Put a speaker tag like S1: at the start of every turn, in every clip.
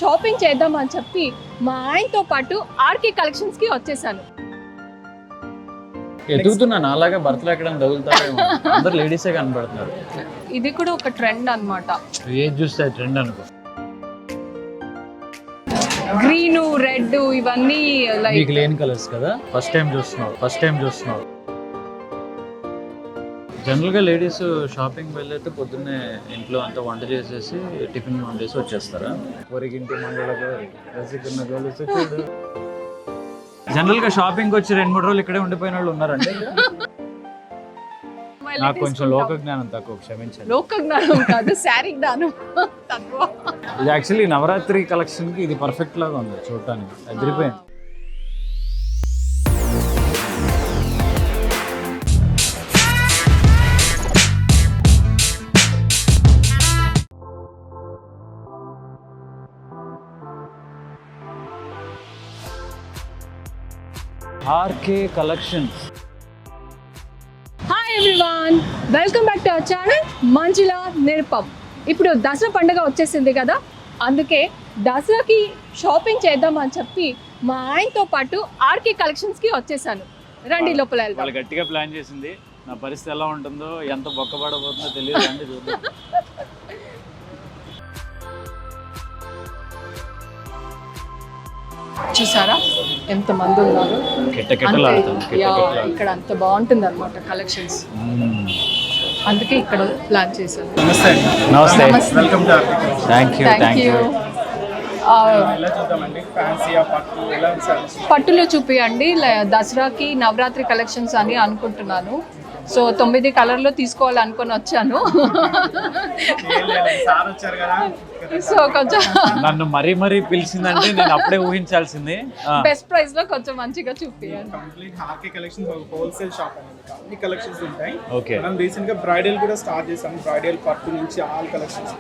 S1: Shopping చేద్దామని చెప్పి మా ఆయనతో పాటు ఆర్కే కలెక్షన్స్ కి వచ్చేసాను.
S2: ఎదుగుతున్నా నాలాగా భర్తలు ఎక్కడ తగులుతారేమో, అందరు లేడీసే కనబడుతున్నారు.
S1: ఇది కూడా ఒక ట్రెండ్ అన్నమాట.
S2: ఏది చూస్తే ట్రెండ్ అనుకో.
S1: గ్రీన్, రెడ్ ఇవన్నీ
S2: మీకు లేని కలర్స్ కదా, ఫస్ట్ టైం చూస్తున్నావు. జనరల్గా లేడీస్ షాపింగ్ వెళ్ళైతే పొద్దున్నే ఇంట్లో అంతా వంట చేసేసి టిఫిన్ వండేసి వచ్చేస్తారా? పొరిగింటి మండలకు రసికున్న గొలుసు చూడు. జనరల్గా షాపింగ్ వచ్చి 2-3 రోజులు ఇక్కడే ఉండిపోయిన వాళ్ళు ఉన్నారండి. నాకు కొంచెం లోక జ్ఞానం తక్కువ, క్షమించండి.
S1: లోక జ్ఞానం కాదు, శారీ జ్ఞానం తక్కువ.
S2: ఇది యాక్చువల్లీ నవరాత్రి కలెక్షన్కి ఇది పర్ఫెక్ట్ లాగా ఉంది చూడటానికి, అదిరిపోయింది. RK collections.
S1: Hi everyone, welcome back to our channel Manjula Nirupam. ఇప్పుడు దసరా పండుగ వచ్చేసింది కదా, అందుకే దసరాకి షాపింగ్ చేద్దామని చెప్పి మా ఆయనతో పాటు ఆర్కే కలెక్షన్స్కి వచ్చేసాను. రండి లోపల వెళ్దాం.
S2: వాళ్ళు గట్టిగా ప్లాన్ చేసింది. నా పరిస్థితి ఎలా ఉంటుందో, ఎంత బొక్కబడబోతుందో తెలియదు. రండి చూద్దాం.
S1: చూసారా ఎంత మంది ఉన్నారు. ఇక్కడ అంత బాగుంటుంది అనమాట కలెక్షన్స్, అందుకే ఇక్కడ ప్లాన్ చేశాను.
S2: నమస్తే. Thank you.
S1: పట్టులో చూపియండి. దసరాకి నవరాత్రి కలెక్షన్స్ అని అనుకుంటున్నాను. సో 9 కలర్లో తీసుకోవాలనుకొని వచ్చాను. సో కొంచెం
S2: నన్ను మరీ పిలిచిందంటే నేను అప్పుడే ఊహించాల్సింది.
S1: బెస్ట్ ప్రైస్ లో కొంచెం మంచిగా చూపియండి.
S3: Complete RK collections wholesale shop అనేది, అన్ని కలెక్షన్స్ ఉంటాయి.
S2: ఓకే.
S3: మనం రీసెంట్ గా బ్రైడల్ కూడా స్టార్ట్ చేసాం. బ్రైడల్ పట్టు నుంచి ఆల్ కలెక్షన్స్.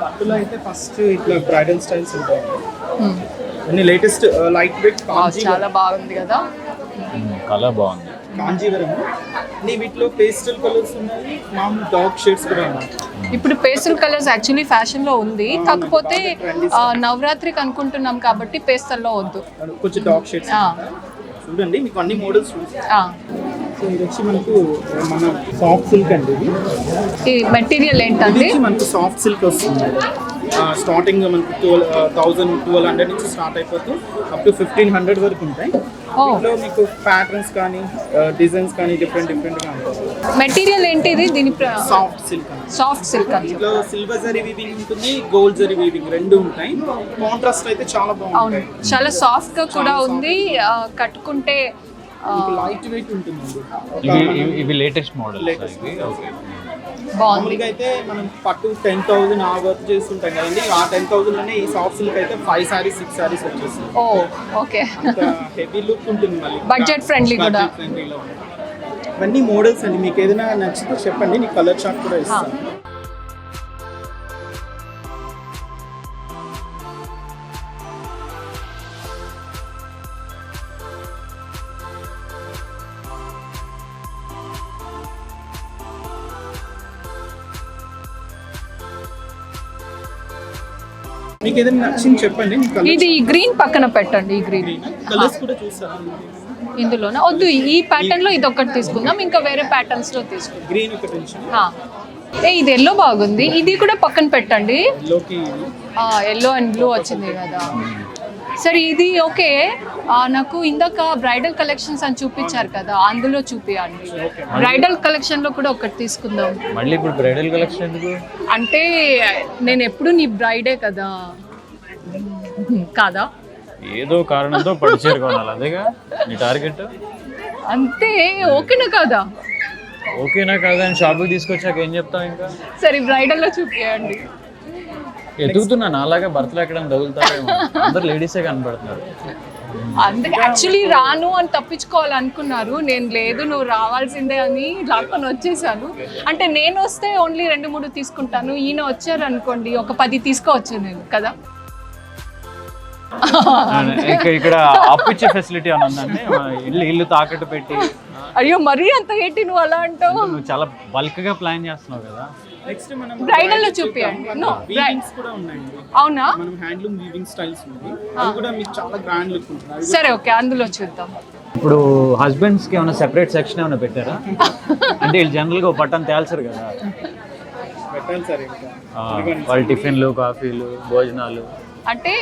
S3: పట్టులో అయితే ఫస్ట్ ఇట్లా బ్రైడల్ స్టైల్స్ ఉంటాయి. అన్ని లేటెస్ట్ లైట్ వెయిట్
S1: చాలా బాగుంది కదా,
S2: కలర్ బాగుంది.
S3: కాంజీవరం. వీటిలో పేస్టల్ కలర్స్ ఉన్నాయి, మామూలు డార్క్ షేడ్స్ కూడా ఉన్నాయి.
S1: ఇప్పుడు పేస్టల్ కలర్స్ యాక్చువల్లీ ఫ్యాషన్ లో ఉంది, కాకపోతే నవరాత్రికి అనుకుంటున్నాం కాబట్టి పేస్టల్ లో వద్దు,
S3: కొంచెం డార్క్ షేడ్స్ చూడండి. మీకు అన్ని మోడల్స్ చూడండి. సో ఇది వచ్చి మనకు మన సాఫ్ట్ సిల్క్ అండి.
S1: ఈ మెటీరియల్ ఏంటంటే
S3: మనకు సాఫ్ట్ సిల్క్ వస్తుంది. స్టార్టింగ్ మనకు 1200 నుంచి స్టార్ట్ అయిపోతూ అప్ టు 1500 వరకు ఉంటాయి. ఇందులో మీకు ప్యాటర్న్స్ కానీ డిజైన్స్ కానీ డిఫరెంట్ గా ఉంటాయి.
S1: మెటీరియల్ ఏంటి ఇది? దీని
S3: సాఫ్ట్ సిల్క్.
S1: Soft silk.
S3: ఇందులో సిల్వర్ జరీ వీవింగ్ ఉంటుంది, గోల్డ్ జరీ వీవింగ్ రెండు ఉంటాయి. కాంట్రాస్ట్ అయితే చాలా బాగుంది.
S1: చాలా సాఫ్ట్ గా కూడా ఉంది, కట్టుకుంటే
S3: లైట్ వెయిట్ ఉంటుంది.
S2: ఇవి లేటెస్ట్ మోడల్.
S1: బాగుంది.
S3: అయితే మనం పట్టు 10,000 ఆ వర్క్ చేస్తుంటాం కదండి. ఆ 10,000 లోనే ఈ సాఫ్ట్ సిల్క్ అయితే 5 సారీస్ 6 సారీస్ వచ్చేస్తుంది.
S1: ఓకే.
S3: హెవీ లుక్ ఉంటుంది, మళ్ళీ
S1: బడ్జెట్ ఫ్రెండ్లీ కూడా.
S3: ఇవన్నీ మోడల్స్ అండి. మీకు ఏదైనా నచ్చితే చెప్పండి, నీ కలర్ చార్ట్ కూడా ఇస్తాను. మీకు ఏదైనా నచ్చింది చెప్పండి.
S1: ఇది గ్రీన్ పక్కన పెట్టండి. ఈ గ్రీన్
S3: కలర్స్ కూడా చూస్తాను.
S1: ఇందులోనే వద్దు, ఈ ప్యాటర్న్ లో ఇది ఒకటి తీసుకుందాం, ఇంకా వేరే ప్యాటర్న్స్ లో తీసుకుందాం.
S3: గ్రీన్ ఒకటి
S1: ఇది ఎల్లో బాగుంది, ఇది కూడా పక్కన పెట్టండి.
S3: ఎల్లోకి
S1: ఎల్లో అండ్ బ్లూ వచ్చింది కదా. సరే ఇది ఓకే. నాకు ఇందాక బ్రైడల్ కలెక్షన్స్ అని చూపించారు కదా, అందులో చూపియండి. బ్రైడల్ కలెక్షన్ లో కూడా ఒకటి తీసుకుందాం.
S2: మళ్ళీ ఇప్పుడు బ్రైడల్ కలెక్షన్ ఎందుకు?
S1: అంటే నేను ఎప్పుడు నీ బ్రైడే కదా, కాదా?
S2: ఏదో కారణంతో పట్టు చీర కొనాలి, అదేగా నీ టార్గెట్.
S1: అంతే. ఓకేనా కాదా?
S2: ఓకేనా కాదా అని షాప్కి తీసుకొచ్చాక ఏం చెప్తాం ఇంకా?
S1: సరే బ్రైడల్ లో చూపియండి.
S2: ఎదుగుతున్నా నాలాగా భర్తలు ఎక్కడ తగులుతారేమో, అందరు లేడీసే కనబడుతున్నారు.
S1: అందుకే యాక్చువల్లీ రాను అని తప్పించుకోవాలనుకున్నారు. నేను లేదు నువ్వు రావాల్సిందే అని లాక్కొని వచ్చేసాను. అంటే నేను వస్తే ఓన్లీ 2-3 తీసుకుంటాను, ఈయన వచ్చారు అనుకోండి ఒక 10 తీసుకోవచ్చు నేను కదా.
S2: ఇక్కడ అప్పిచ్చే ఫెసిలిటీ అని ఉందండి. ఇల్లు తాకట్టు పెట్టి.
S1: అయ్యో మరీ అంత ఏంటి నువ్వు అలా అంటావు?
S2: నువ్వు చాలా బల్క్ గా ప్లాన్ చేస్తున్నావు కదా.
S3: నెక్స్ట్ మనం
S1: బ్రైడల్ లో చూపియండి. నో
S3: వీవింగ్స్ కూడా ఉన్నాయండి.
S1: అవునా?
S3: మనం హ్యాండ్లూమ్ వీవింగ్ స్టైల్స్ ఉంది, అది కూడా మీకు చాలా గ్రాండ్ లుక్ ఉంటుంది.
S1: సరే ఓకే, అందులో చూద్దాం.
S2: ఇప్పుడు హస్బెండ్స్కి ఏమైనా సెపరేట్ సెక్షన్ ఏమైనా పెట్టారా? అంటే వీళ్ళు జనరల్గా పట్టం తేల్చరు కదా,
S3: పెట్టాలి సార్. ఇంకా
S2: వాళ్ళ టిఫిన్లు, కాఫీలు, భోజనాలు.
S1: అంటే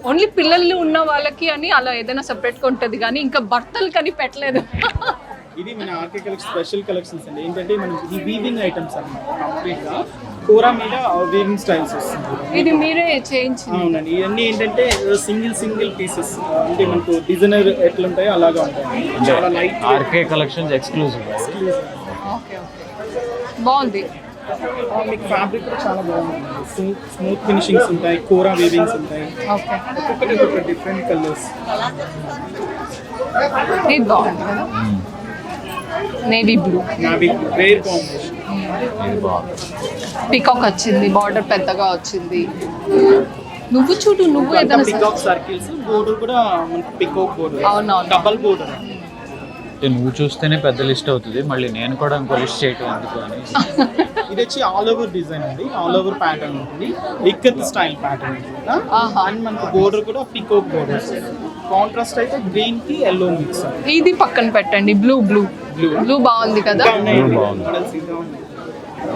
S1: ఓన్లీ పిల్లలు ఉన్న వాళ్ళకి అని అలా ఏదైనా సెపరేట్గా ఉంటుంది, కానీ ఇంకా భర్తలు కానీ పెట్టలేదు.
S3: ఇది మన ఆర్కే కలెక్షన్ స్పెషల్ కలెక్షన్స్ అండి. ఏంటంటే మనం ఇది వీవింగ్ ఐటమ్స్ అన్నమాట. కంప్లీట్ గా కూర మీద వీవింగ్ స్టైల్స్ వస్తుంది.
S1: ఇది మీరే చేయించింది?
S3: అవునండి. ఇవన్నీ ఏంటంటే సింగిల్ పీసెస్, అంటే మనకు డిజైనర్ ఎట్లా ఉంటాయో అలాగా ఉంటాయి. చాలా light
S2: RK collections exclusive.
S1: Okay okay, బాగుంది.
S3: మీకు ఫ్యాబ్రిక్ కూడా చాలా బాగుంటుంది. స్మూత్ ఫినిషింగ్స్ ఉంటాయి, కూర వీవింగ్స్ ఉంటాయి.
S1: ఓకే,
S3: ఒక్కొక్కటి ఒక డిఫరెంట్ కలర్స్.
S1: ఇది బాగుంది కదా, navy blue,
S3: rare combination.
S1: Peacock వచ్చింది, బార్డర్ పెద్దగా వచ్చింది. నువ్వు చూడు, నువ్వు ఏదైనా
S3: పికాక్ సర్కిల్స్, బోర్డర్ కూడా మనకి పికాక్ బోర్డర్,
S1: అవునవును,
S3: డబల్ బోర్డర్.
S2: నువ్వు చూస్తేనే పెద్ద లిస్ట్ అవుతుంది, మళ్ళీ నేను కూడా ఇంకో లిస్ట్ చేయటం ఎందుకు అని.
S3: ఇది వచ్చి ఆల్ ఓవర్ డిజైన్ అండి, ఆల్ ఓవర్ ప్యాటర్న్ ఉంటుంది, ఇక్కత్ స్టైల్ ప్యాటర్న్ ఉంటుంది. అండ్ మనకు బోర్డర్ కూడా పికాక్ బోర్డర్. కాంట్రాస్ట్ అయితే గ్రీన్ కి ఎల్లో మిక్స్.
S1: ఇది పక్కన పెట్టండి, బ్లూ బ్లూ బ్లూ బాగుంది కదా.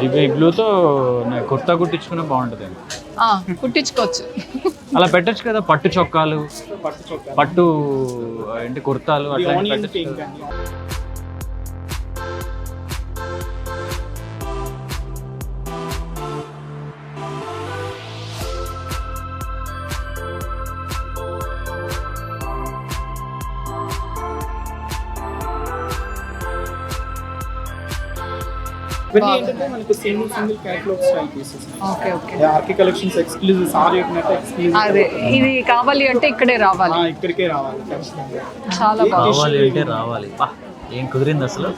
S2: ఇవి బ్లూతో కుర్తా కుట్టించుకునే బాగుంటుంది.
S1: కుట్టించుకోవచ్చు.
S2: అలా పెట్టచ్చు కదా, పట్టు చొక్కాలు, పట్టు ఏంటి కుర్తాలు అట్లా పెట్టచ్చు.
S3: ఇవన్నీ ఏంటంటే మనకు single catalog style pieces.
S1: Okay okay,
S3: RK collections exclusive. Sorry exclusive.
S1: అదే, ఇది కావాలి అంటే ఇక్కడే రావాలి.
S3: ఇక్కడికే రావాలి ఖచ్చితంగా.
S1: చాలా
S2: కావాలి అంటే రావాలి. ఏం కుదిరింది అసలు,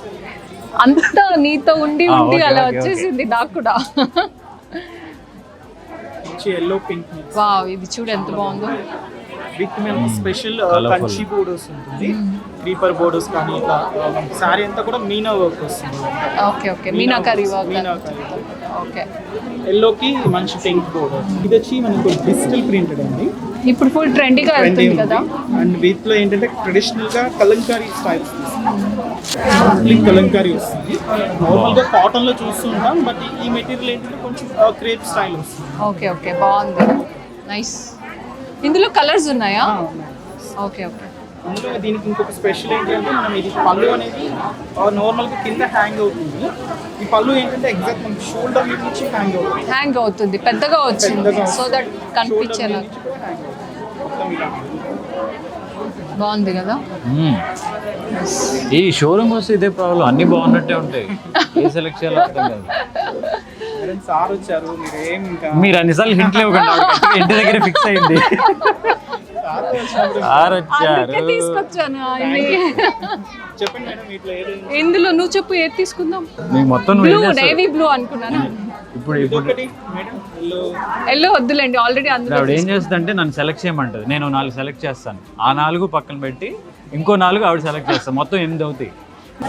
S1: అంతా నీతో ఉండి ఉండి అలా వచ్చేసింది నాకు కూడా.
S3: ఎల్లో పింక్
S1: వావ్, ఇది చూడు ఎంత బాగుందో.
S3: విత్ మనకి స్పెషల్ కంచి బోర్డర్స్ ఉంటుంది, క్రీపర్ బోర్డర్స్ కానీ ఇట్లా సారీ అంతా కూడా మీనా వర్క్ వస్తుంది.
S1: Okay okay, meenakari work.
S3: Meenakari.
S1: Okay,
S3: ఎల్లోకి మంచి పింక్ బోర్డర్. ఇది వచ్చి మనకు డిజిటల్ ప్రింటెడ్ అండి,
S1: ఇప్పుడు ఫుల్ ట్రెండీగా వెళ్తుంది కదా.
S3: అండ్ వీటిలో ఏంటంటే ట్రెడిషనల్ గా కలంకారీ స్టైల్స్, కలంకారీ వస్తుంది. నార్మల్ గా కాటన్ లో చూస్తుంటాం, బట్ ఈ మెటీరియల్ ఏంటంటే కొంచెం క్రేప్ స్టైల్ వస్తుంది.
S1: ఓకే ఓకే, బాగుంది, నైస్. ఇందులో కలర్స్ ఉన్నాయా? Okay okay.
S3: అందులో దీనికి ఇంకొక స్పెషల్ ఏంటంటే మనం ఇది పళ్ళు అనేది నార్మల్ గా కింద హ్యాంగ్ అవుతుంది. ఈ పళ్ళు ఏంటంటే ఎగ్జాక్ట్ మనకి షోల్డర్ నుంచి హ్యాంగ్
S1: అవుతుంది, పెద్దగా వచ్చింది, సో దట్ కనిపించేలా. బాగుంది కదా.
S2: ఈ షోరూమ్ వస్తే ఇదే ప్రాబ్లం, అన్ని బాగున్నట్టే ఉంటాయి, ఏ సెలెక్ట్ చేయాలో అర్థం కాదు.
S3: సార్ వచ్చారు,
S2: మీరు అన్నిసార్లు హింట్లు ఇవ్వకండి, ఇంటి దగ్గర ఫిక్స్ అయింది. సార్ వచ్చారు,
S1: తీసుకొచ్చాను.
S3: చెప్పండి మేడం, ఇట్లా
S1: ఇందులో నువ్వు చెప్పు, ఏది తీసుకుందాం?
S2: మీకు మొత్తం
S1: బ్లూ, నేవీ బ్లూ అనుకున్నాను.
S2: ఇప్పుడు
S1: ఎల్లో వద్దులేండి, ఆల్రెడీ అందులో.
S2: ఆవిడ ఏం చేస్తుందంటే నన్ను సెలెక్ట్ చేయమంటది, నేను 4 సెలెక్ట్ చేస్తాను, ఆ 4 పక్కన పెట్టి ఇంకో 4 ఆవిడ సెలెక్ట్ చేస్తాను, మొత్తం 8 అవుతాయి.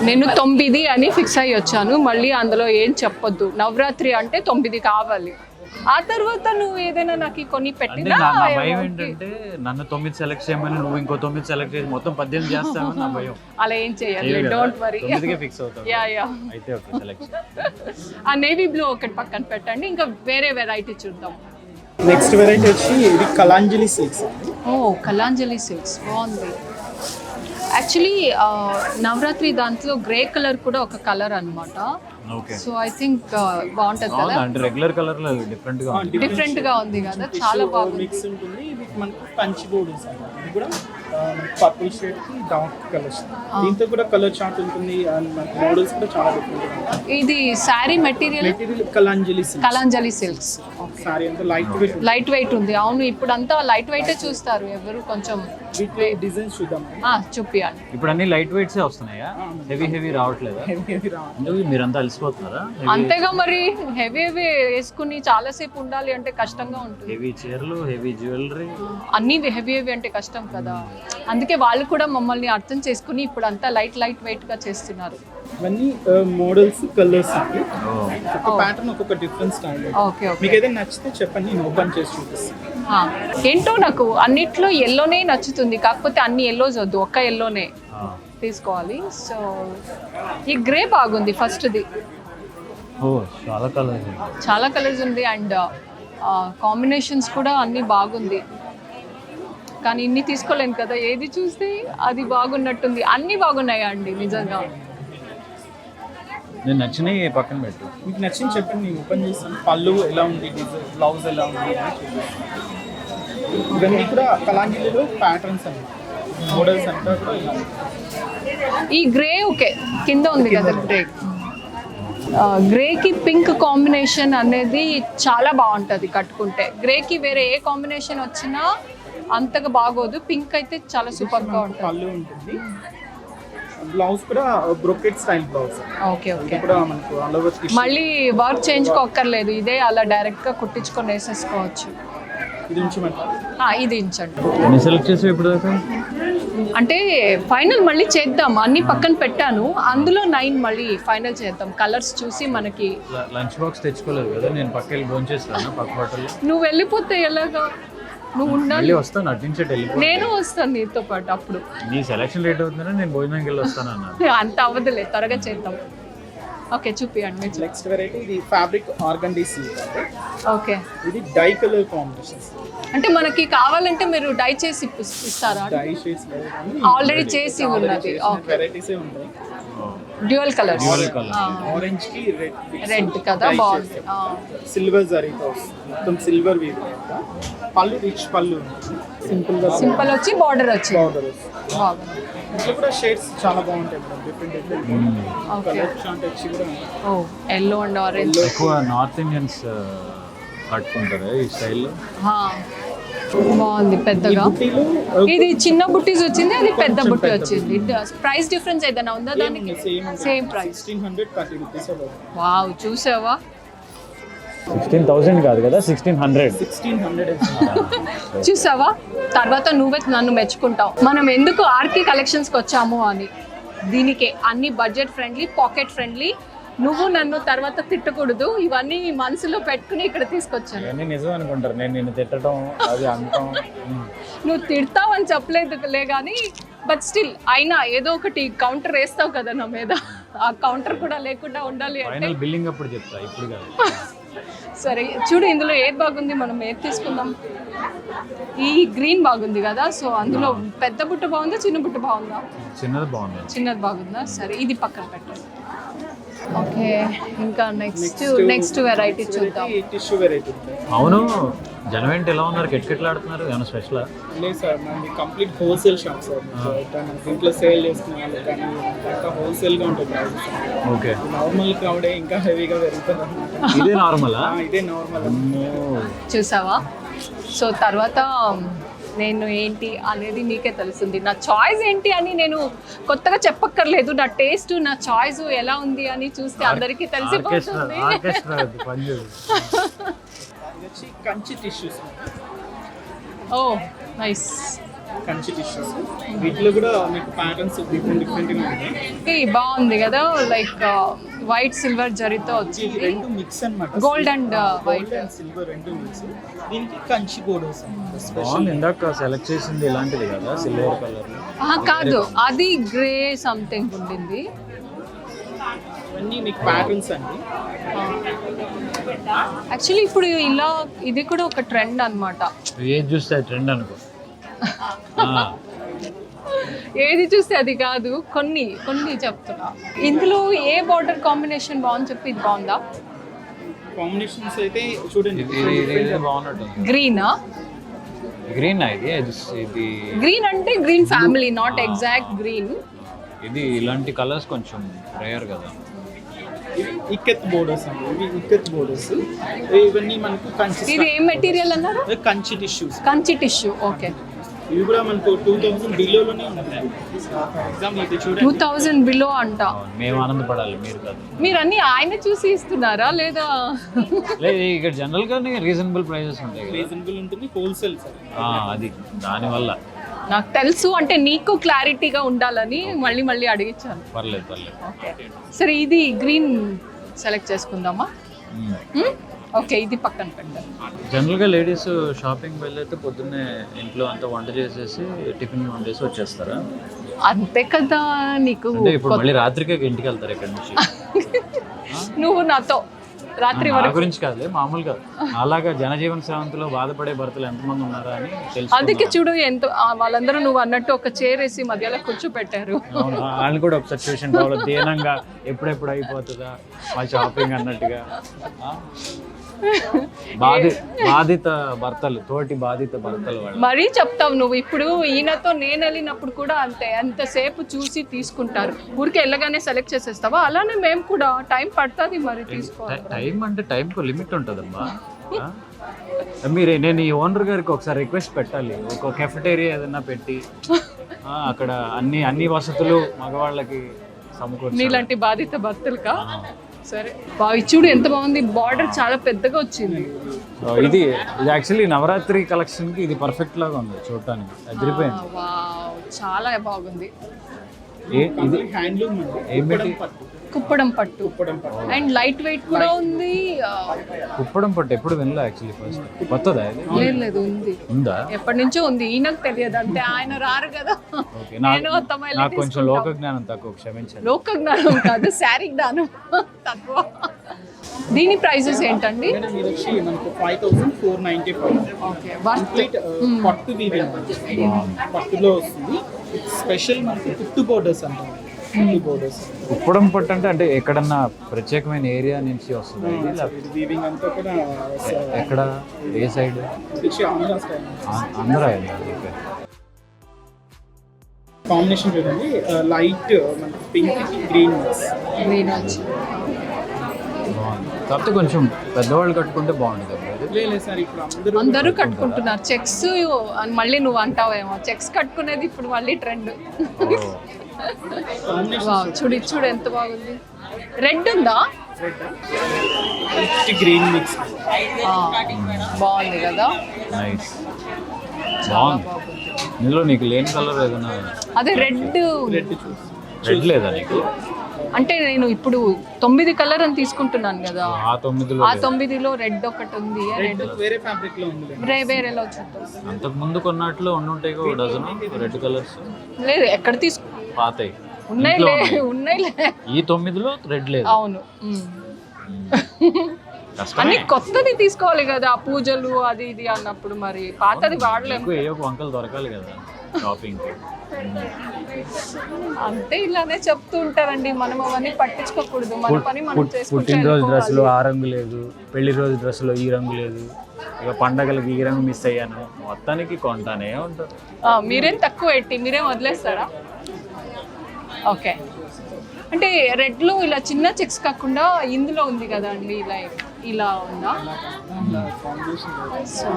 S1: నేను 9 అని ఫిక్స్ అయ్యి వచ్చాను, మళ్ళీ అందులో ఏం చెప్పొద్దు. నవరాత్రి అంటే 9 కావాలి. ఆ తర్వాత నువ్వు ఏదైనా నాకు కొన్ని
S2: అంటే
S1: పెట్టినా
S2: నా భయం ఏంటంటే నన్ను 9 సెలెక్ట్ చేయమని నువ్వు ఇంకో 9 సెలెక్ట్ చేసి మొత్తం 18 చేస్తావని నా భయం.
S1: అలా ఏం చేయాలి, డోంట్ వరీ.
S2: 9కే ఫిక్స్ అవుతావు.
S1: యా
S2: అయితే ఓకే, సెలెక్ట్.
S1: ఆ నేవీ బ్లూ ఒకటి పక్కన పెట్టండి, ఇంకా వేరే వెరైటీ చూద్దాం.
S3: నెక్స్ట్ వెరైటీ వచ్చి ఇది కలాంజలి సిల్క్స్.
S1: ఓ, కలాంజలి సిల్క్స్ బాగుంది. యాక్చువల్లీ నవరాత్రి దాంట్లో గ్రే కలర్ కూడా ఒక కలర్ అన్నమాట.
S2: ఓకే,
S1: సో ఐ థింక్ బాగుంటుంది కదా.
S2: అంటే రెగ్యులర్ కలర్ లో డిఫరెంట్ గా ఉంది.
S1: డిఫరెంట్ గా ఉంది కదా, చాలా బాగుంది.
S3: మిక్స్ ఉంటుంది. ఇది మనకు కంచి బోర్డర్స్ అన్నమాట. ఇది కూడా పర్పుల్ షేడ్ కి డార్క్ కలర్స్. దీంతో కూడా కలర్ చార్ట్ ఉంటుంది, అండ్ మనకి మోడల్స్ కూడా చాలా డిఫరెంట్ గా ఉంటాయి.
S1: ఇది sorry material
S3: Kalanjali silks.
S1: Kalanjali silks.
S3: Sorry అంతా లైట్ వెయిట్
S1: లైట్ వెయిట్ ఉంది. అవును, ఇప్పుడు అంతా లైట్ వెయిటే చూస్తారు ఎవరు. కొంచెం
S3: వీటిలో డిజైన్స్ చూద్దాం.
S1: చూపియండి.
S2: ఇప్పుడు అన్ని లైట్ వెయిట్సే వస్తున్నాయా? హెవీ రావట్లేదా? ఎందుకు మీరంతా అలసిపోతున్నారా?
S1: అంతేగా మరి, హెవీ వేసుకుని చాలాసేపు ఉండాలి అంటే కష్టంగా ఉంటుంది.
S2: హెవీ చీరలు, హెవీ జ్యువెలరీ,
S1: అన్ని హెవీ అంటే కష్టం కదా. అందుకే వాళ్ళు కూడా మమ్మల్ని అర్థం చేసుకుని ఇప్పుడు అంతా లైట్ వెయిట్ గా చేస్తున్నారు.
S3: ఇవన్నీ మోడల్స్, కలర్స్, ఒక ప్యాటర్న్, ఒక్కొక్క డిఫరెంట్ స్టైల్.
S1: ఓకే
S3: మీకు ఏదైనా నచ్చితే చెప్పండి, నేను ఓపెన్ చేసి చూపిస్తాను.
S1: ఏంటో నాకు అన్నిట్లో ఎల్లోనే నచ్చుతుంది, కాకపోతే అన్ని ఎల్లోస్ వద్దు, ఒక్క ఎల్లోనే తీసుకోవాలి. సో ఈ గ్రే బాగుంది ఫస్ట్ది. చాలా కలర్స్ ఉంది అండ్ కాంబినేషన్స్ కూడా అన్ని బాగుంది. కానీ ఇన్ని తీసుకోలేను కదా, ఏది చూస్తే అది బాగున్నట్టుంది. అన్ని బాగున్నాయా అండి నిజంగా?
S2: నేను నచ్చినవి పక్కన పెట్టు.
S3: మీకు నచ్చింది చెప్పండి, నేను ఓపెన్ చేస్తాను. పళ్ళు ఎలా ఉంది, డిజైన్, బ్లౌజ్ ఎలా ఉంది. ఇవన్నీ కూడా కలాంగిలో ప్యాటర్న్స్ అండి, మోడల్స్ అంతా కూడా ఇలా.
S1: ఈ గ్రే ఓకే, కింద ఉంది కదా గ్రే. గ్రేకి పింక్ కాంబినేషన్ అనేది చాలా బాగుంటుంది కట్టుకుంటే. గ్రేకి వేరే ఏ కాంబినేషన్ వచ్చినా అంతగా బాగోదు, పింక్ అయితే చాలా సూపర్గా ఉంటుంది.
S3: పళ్ళు ఉంటుంది, బ్లౌజ్ కూడా బ్రోకెట్ స్టైల్ బ్లౌజ్.
S1: ఓకే
S3: కూడా మనకు ఆల్ ఓవర్
S1: మళ్ళీ వర్క్ చేయించుకోక్కర్లేదు, ఇదే అలా డైరెక్ట్గా కుట్టించుకొని వేసేసుకోవచ్చు.
S3: ఇది ఉంచమంటారు?
S1: ఇది ఉంచండి.
S2: ఎన్ని సెలెక్ట్ చేసి ఇప్పుడు
S1: అంటే ఫైనల్ మళ్ళీ చేద్దాం, అన్ని పక్కన పెట్టాను, అందులో 9 మళ్ళీ ఫైనల్ చేద్దాం. కలర్స్ చూసి మనకి.
S2: లంచ్ బాక్స్ తెచ్చుకోలేదు కదా, నేను పక్క వెళ్ళి భోంచేస్తాను పక్క హోటల్లో.
S1: నువ్వు వెళ్ళిపోతే ఎలాగా? నువ్వు ఉండాలి.
S2: వస్తాను, అట్నుంచి
S1: నేను వస్తాను నీతో పాటు. అప్పుడు
S2: నీ సెలక్షన్ లేట్ అవుతుందని నేను భోజనానికి వెళ్ళి వస్తాను అన్న.
S1: అంత అవ్వదులే, త్వరగా చేద్దాం. ఓకే చూపియండి.
S3: నెక్స్ట్ వెరైటీ ఇది ఫ్యాబ్రిక్ ఆర్గండీ సిల్క్.
S1: ఓకే,
S3: ఇది డై కలర్ కాంబినేషన్స్.
S1: అంటే మనకి కావాలంటే మీరు డై చేసి ఇస్తారా?
S3: డై షేడ్స్
S1: ఆల్రెడీ చేసి ఉన్నది.
S3: వెరైటీసే ఉంటాయి.
S1: డ్యూయల్ కలర్,
S3: ఆరెంజ్ కి
S1: రెడ్ కదా, బాగుంది.
S3: సిల్వర్ జరీతో మొత్తం సిల్వర్ వీవ్. పళ్ళు రిచ్ పళ్ళు,
S1: సింపుల్ వచ్చి బార్డర్ వచ్చి
S3: బాగుంది. ఇంట్లో కూడా షేడ్స్ చాలా బాగుంటాయి మేడం, డిఫరెంట్ కలర్ చార్ట్ వచ్చి కూడా.
S1: ఎల్లో అండ్ ఆరెంజ్
S2: ఎక్కువ నార్త్ ఇండియన్స్ కట్టుకుంటారు ఈ స్టైల్లో.
S1: బాగుంది పెద్దగా. ఇది చిన్న బుట్టీస్ వచ్చింది, అది పెద్ద బుట్టి వచ్చింది. ప్రైస్ డిఫరెన్స్ ఏదైనా ఉందా దానికి? Same price
S3: 1630 rupees.
S1: వావ్, చూసావా?
S2: 16,000 కాదు కదా, 1600.
S1: చూసావా? తర్వాత నువ్వే నన్ను మెచ్చుకుంటావు. మనం ఎందుకు ఆర్కే కలెక్షన్స్కి వచ్చాము అని. దీనికే అన్ని బడ్జెట్ ఫ్రెండ్లీ, పాకెట్ ఫ్రెండ్లీ. నువ్వు నన్ను తర్వాత తిట్టకూడదు, ఇవన్నీ మనసులో పెట్టుకుని ఇక్కడ తీసుకొచ్చాను.
S2: ఇవన్నీ నిజం అనుకుంటారు, నేను నిన్ను తిట్టడం అది అంటాం.
S1: నువ్వు తిడతావని చెప్పలేదులే కానీ, బట్ స్టిల్ అయినా ఏదో ఒకటి కౌంటర్ వేస్తావు కదా నా మీద. ఆ కౌంటర్ కూడా లేకుండా ఉండాలి అంటే
S2: ఫైనల్ బిల్లింగ్ అప్పుడు చెప్తా, ఇప్పుడు కాదు.
S1: సరే చూడు, ఇందులో ఏది బాగుంది, మనం ఏది తీసుకుందాం. ఈ గ్రీన్ బాగుంది కదా, సో అందులో పెద్ద బుట్ట బాగుందా, చిన్న బుట్ట బాగుందా?
S2: చిన్నది బాగుంది.
S1: చిన్నది బాగుందా? సరే ఇది పక్కన పెట్టండి. ఓకే, ఇంకా నెక్స్ట్ వెరైటీ చూద్దాం.
S3: Tissue variety.
S2: అవును, జనం ఏంటి ఎలా ఉన్నారు, కెట్కెట్లాడుతున్నారు? ఏమైనా స్పెషల్?
S3: లేదు సార్, మనది కంప్లీట్ హోల్సేల్ షాప్ సార్. ఇంట్లో సేల్ చేసుకునే వాళ్ళు కానీ ఇంకా హోల్సేల్గా ఉంటుంది ప్రైసెస్.
S2: ఓకే,
S3: నార్మల్ క్రౌడే ఇంకా హెవీగా పెరుగుతుంది అన్నమాట.
S2: ఇదే నార్మలా?
S3: ఇదే నార్మల్.
S1: చూసావా? సో తర్వాత నేను ఏంటి అనేది నీకే తెలుస్తుంది. నా చాయిస్ ఏంటి అని నేను కొత్తగా చెప్పక్కర్లేదు. నా టేస్ట్, నా చాయిస్ ఎలా ఉంది అని చూస్తే అందరికీ తెలిసిపోతుంది.
S3: కంచి టిష్యూస్.
S1: ఓ నైస్.
S3: కంచి టిష్యూస్, వీటిలో కూడా మీకు ప్యాటర్న్స్ డిఫరెంట్గా ఉంటాయి.
S1: బాగుంది కదా, లైక్ వైట్ సిల్వర్ జరీతో వచ్చింది.
S3: రెండు మిక్స్ అన్నమాట,
S1: gold and white
S3: and silver రెండు మిక్స్. దీనికి కంచి గోడోస్
S2: స్పెషల్. ఇందాక సెలెక్ట్ చేసింది ఇలాంటిది కదా, సిల్వర్ కలర్.
S1: కాదు, అది గ్రే సంథింగ్ ఉండింది.
S3: ఇవన్నీ మీకు ప్యాటర్న్స్ అండి.
S1: యాక్చువల్లీ ఇప్పుడు ఇలా ఇది కూడా ఒక ట్రెండ్ అన్నమాట.
S2: ఏది చూస్తే ట్రెండ్ అనుకో.
S1: ఏది చూస్తే అది కాదు, కొన్ని చెప్తున్నా. ఇందులో ఏ బార్డర్ కాంబినేషన్ బాగుంది చెప్పి. ఇది బాగుందా?
S3: కాంబినేషన్స్ అయితే చూడండి,
S2: బాగున్నట్టు.
S1: గ్రీనా?
S2: గ్రీన్ ఇది
S1: గ్రీన్ అంటే green family, not exact green.
S2: ఇది ఇలాంటి కలర్స్ కొంచెం రేర్ కదా.
S3: ఇక్కత్ బోర్డర్స్ అండి, ఇవి ఇక్కత్ బోర్డర్స్. ఇవన్నీ మనకు కంచి
S1: ఇది ఏం మెటీరియల్ అన్నారు?
S3: Kanchi tissues.
S1: Kanchi tissue. Okay.
S3: ఇవి కూడా మనకు 2000 బిలోలోనే ఉంటుంది. ఎగ్జాంపుల్ ఇది చూడండి,
S1: 2000 బిలో అంట.
S2: మేము ఆనందపడాలి, మీరు కాదు.
S1: మీరు అన్ని ఆయన చూసి ఇస్తున్నారా లేదా?
S2: లేదు, ఇక్కడ జనరల్గా రీజనబుల్ ప్రైజెస్ ఉంటాయి కదా.
S3: రీజనబుల్ ఉంటుంది, హోల్సేల్ సార్.
S2: అది దానివల్ల
S1: నాకు తెలుసు, అంటే నీకు క్లారిటీగా ఉండాలని మళ్ళీ మళ్ళీ అడిగించాను.
S2: పర్లేదు.
S1: ఓకే, సరే ఇది గ్రీన్ సెలెక్ట్ చేసుకుందామా? ఓకే, ఇది పక్కన పెట్టాను.
S2: జనరల్గా లేడీస్ షాపింగ్ వెళ్ళైతే పొద్దున్నే ఇంట్లో అంతా వంట చేసేసి టిఫిన్ వండేసి వచ్చేస్తారా?
S1: అంతే కదా. నీకు
S2: అంటే ఇప్పుడు మళ్ళీ రాత్రికే ఇంటికి వెళ్తారు ఇక్కడ నుంచి.
S1: నువ్వు నాతో రాత్రి
S2: నా గురించి కాదులే, మామూలుగా అలాగా జనజీవన శ్రావంతిలో బాధపడే భర్తలు ఎంతమంది ఉన్నారా అని తెలుసు.
S1: అందుకే చూడు, ఎంత వాళ్ళందరూ నువ్వు అన్నట్టు ఒక చైర్ వేసి మధ్యలో కూర్చోపెట్టారు.
S2: అవును, వాళ్ళు కూడా ఒక సిచ్యువేషన్ కావాలి, దీనంగా ఎప్పుడెప్పుడు అయిపోతుందా మా షాపింగ్ అన్నట్టుగా. బాధిత భర్తలు, తోటి బాధిత భర్తలు వాళ్ళు.
S1: మరీ చెప్తావు నువ్వు. ఇప్పుడు ఈయనతో నేను వెళ్ళినప్పుడు కూడా అంతే, ఎంతసేపు చూసి తీసుకుంటారు. ఊరికి వెళ్ళగానే సెలెక్ట్ చేసేస్తావా? అలానే మేము కూడా టైం పడుతుంది మరి తీసుకోవాలి.
S2: టైం అంటే టైంకు లిమిట్ ఉంటుందమ్మా. నేను ఈ ఓనర్ గారికి ఒకసారి రిక్వెస్ట్ పెట్టాలి, ఒక కెఫెటేరియా ఏదైనా పెట్టి అక్కడ అన్ని వసతులు మగవాళ్ళకి సమకూర్చాలి.
S1: నీలాంటి బాధిత భర్తలుగా. సరే బావి చూడు ఎంత బాగుంది, బార్డర్ చాలా పెద్దగా వచ్చింది.
S2: ఇది యాక్చువల్లీ నవరాత్రి కలెక్షన్ కి ఇది పర్ఫెక్ట్ లాగా ఉంది చూడటానికి, అదిరిపోయింది.
S1: వావ్, చాలా బాగుంది.
S2: ఇది
S3: హ్యాండ్లూమ్
S2: ఏమిటి?
S1: కుప్పడం పట్టు. అండ్ లైట్ వెయిట్ కూడా ఉంది.
S2: కుప్పడం పట్టు ఎప్పుడు వినలే యాక్చువల్లీ, ఫస్ట్ కొత్తదా ఇది?
S1: లేదు ఉంది,
S2: ఉందా?
S1: ఎప్పటి నుంచో ఉంది, ఈయనకు తెలియదు అంటే ఆయన రారు కదా.
S2: నాకు కొంచెం లోక జ్ఞానం తక్కువ, క్షమించండి.
S1: లోక జ్ఞానం కాదు, శారీ జ్ఞానం తక్కువ. దీని ప్రైజెస్ ఏంటండి?
S3: ఇది వచ్చి మనకు 5495.
S1: ఓకే,
S3: కంప్లీట్ పట్టు వీవింగ్, పట్టులో వస్తుంది. స్పెషల్ మనకి కుట్టు బోర్డర్స్ అంటారు.
S2: కుప్పడం పట్టు అంటే ఎక్కడన్నా ప్రత్యేకమైన ఏరియా నుంచి వస్తుంది?
S3: ఇది వీవింగ్ అంతా కూడా
S2: ఎక్కడ, ఏ side?
S3: Andhra style.
S2: Andhra
S3: combination చూడండి, లైట్ మనకి పింక్ గ్రీన్
S1: వచ్చి.
S2: కాకపోతే కొంచెం పెద్దవాళ్ళు కట్టుకుంటే బాగుంటుంది.
S3: లేదు సార్, ఇప్పుడు
S1: అందరూ కట్టుకుంటున్నారు చెక్స్. మళ్ళీ నువ్వు అంటావేమో చెక్స్ కట్టుకునేది ఇప్పుడు మళ్ళీ ట్రెండ్. చూడు ఎంత బాగుంది. రెడ్ ఉందా?
S3: గ్రీన్ మిక్స్
S1: బాగుంది కదా.
S2: నైస్, బాగుంది. ఇందులో నీకు లేని కలర్ ఏదైనా?
S1: అదే రెడ్
S2: లేదా నీకు?
S1: అంటే నేను ఇప్పుడు 9 కలర్ అని తీసుకుంటున్నాను కదా,
S2: ఆ
S1: 9లో రెడ్ ఒకటి ఉంది.
S3: వేరే ఫ్యాబ్రిక్ లో ఉంది,
S1: వేరేలో చూద్దాం.
S2: అంతకు ముందు కొన్నట్లు ఉండుంటాయి ఒక డజన్ రెడ్ కలర్స్.
S1: లేదు, ఎక్కడ తీసుకు
S2: పాతాయి
S1: ఉన్నాయిలే.
S2: ఈ 9లో రెడ్ లేదు.
S1: అవును, అన్ని కొత్తది తీసుకోవాలి కదా, పూజలు అది ఇది అన్నప్పుడు. మరి పాతది వాడలేము.
S2: ఏ ఒక వంకలు దొరకాలి కదా షాపింగ్.
S1: అంతే, ఇలానే చెప్తూ ఉంటారండి. మనం అవన్నీ పట్టించుకోకూడదు, మన పని మనం చేసుకుంటే.
S2: పుట్టినరోజు డ్రెస్సులో ఆ రంగు లేదు, పెళ్లి రోజు డ్రెస్సులో ఈ రంగు లేదు, ఇక పండగలకి ఈ రంగు మిస్ అయ్యాను, మొత్తానికి కొంటానే ఉంటారు.
S1: మీరేం తక్కువ పెట్టి మీరేం వదిలేస్తారా? ఓకే, అంటే రెడ్లో ఇలా చిన్న చెక్స్ కాకుండా ఇందులో ఉంది కదా అండి, ఇలా ఉందా? సో